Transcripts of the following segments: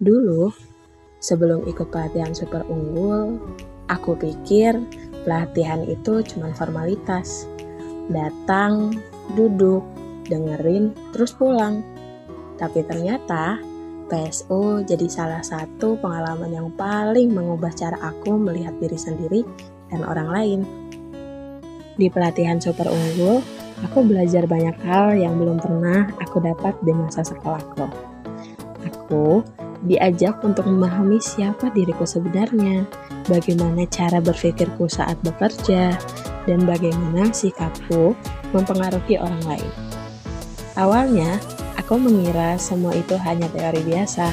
Dulu, sebelum ikut pelatihan super unggul, aku pikir pelatihan itu cuma formalitas. Datang, duduk, dengerin, terus pulang. Tapi ternyata PSO jadi salah satu pengalaman yang paling mengubah cara aku melihat diri sendiri dan orang lain. Di pelatihan super unggul, aku belajar banyak hal yang belum pernah aku dapat di masa sekolahku. Aku diajak untuk memahami siapa diriku sebenarnya, bagaimana cara berpikirku saat bekerja, dan bagaimana sikapku mempengaruhi orang lain. Awalnya, aku mengira semua itu hanya teori biasa,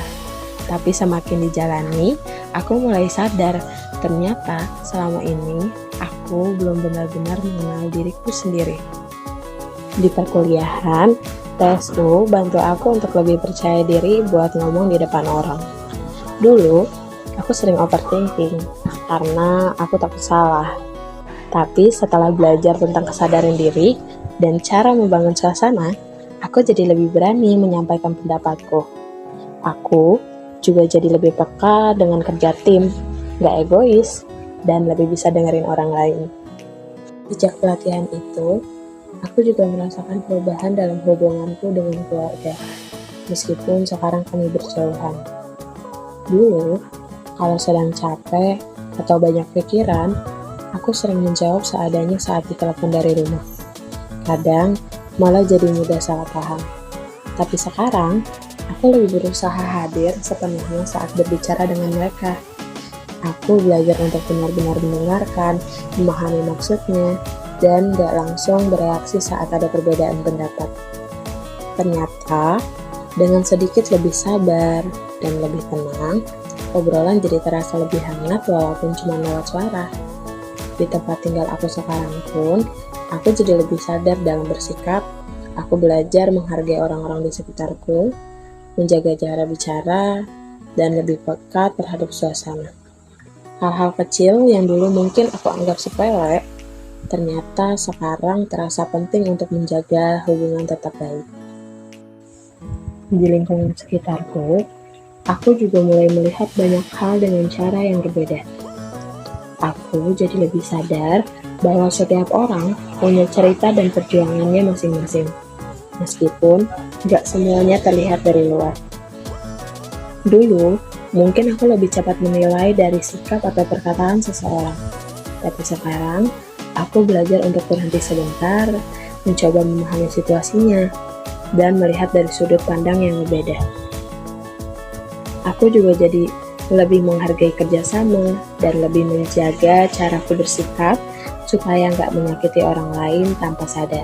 tapi semakin dijalani, aku mulai sadar ternyata selama ini aku belum benar-benar mengenal diriku sendiri. Di perkuliahan, PSU bantu aku untuk lebih percaya diri buat ngomong di depan orang. Dulu, aku sering overthinking karena aku takut salah. Tapi setelah belajar tentang kesadaran diri dan cara membangun suasana, aku jadi lebih berani menyampaikan pendapatku. Aku juga jadi lebih peka dengan kerja tim, gak egois, dan lebih bisa dengerin orang lain. Sejak pelatihan itu, aku juga merasakan perubahan dalam hubunganku dengan keluarga, meskipun sekarang kami berjauhan. Dulu, kalau sedang capek atau banyak pikiran, aku sering menjawab seadanya saat ditelepon dari rumah. Kadang, malah jadi mudah salah paham. Tapi sekarang, aku lebih berusaha hadir sepenuhnya saat berbicara dengan mereka. Aku belajar untuk benar-benar mendengarkan, memahami maksudnya, dan gak langsung bereaksi saat ada perbedaan pendapat. Ternyata, dengan sedikit lebih sabar dan lebih tenang, obrolan jadi terasa lebih hangat walaupun cuma lewat suara. Di tempat tinggal aku sekarang pun, aku jadi lebih sadar dalam bersikap. Aku belajar menghargai orang-orang di sekitarku, menjaga cara bicara, dan lebih peka terhadap suasana. Hal-hal kecil yang dulu mungkin aku anggap sepele, ternyata sekarang terasa penting untuk menjaga hubungan tetap baik. Di lingkungan sekitarku, aku juga mulai melihat banyak hal dengan cara yang berbeda. Aku jadi lebih sadar bahwa setiap orang punya cerita dan perjuangannya masing-masing, meskipun gak semuanya terlihat dari luar. Dulu, mungkin aku lebih cepat menilai dari sikap atau perkataan seseorang, tapi sekarang aku belajar untuk berhenti sebentar, mencoba memahami situasinya, dan melihat dari sudut pandang yang berbeda. Aku juga jadi lebih menghargai kerjasama dan lebih menjaga caraku bersikap supaya nggak menyakiti orang lain tanpa sadar.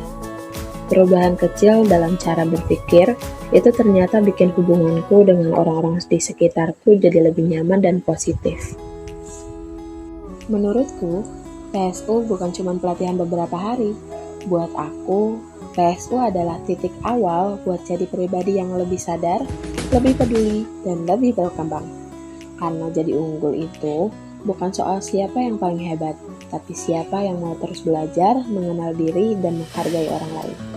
Perubahan kecil dalam cara berpikir itu ternyata bikin hubunganku dengan orang-orang di sekitarku jadi lebih nyaman dan positif. Menurutku, PSU bukan cuma pelatihan beberapa hari. Buat aku, PSU adalah titik awal buat jadi pribadi yang lebih sadar, lebih peduli, dan lebih berkembang. Karena jadi unggul itu bukan soal siapa yang paling hebat, tapi siapa yang mau terus belajar, mengenal diri, dan menghargai orang lain.